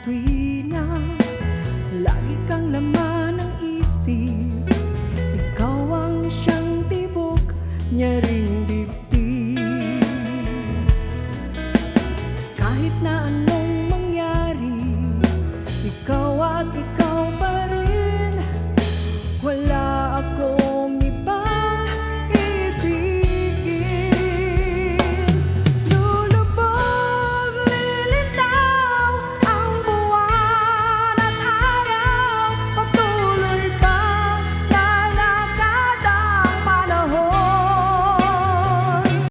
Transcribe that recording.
tuwina, lagi kang laman ng isip. Ikaw ang siyang tibok, niya ring dibdib. Kahit na ano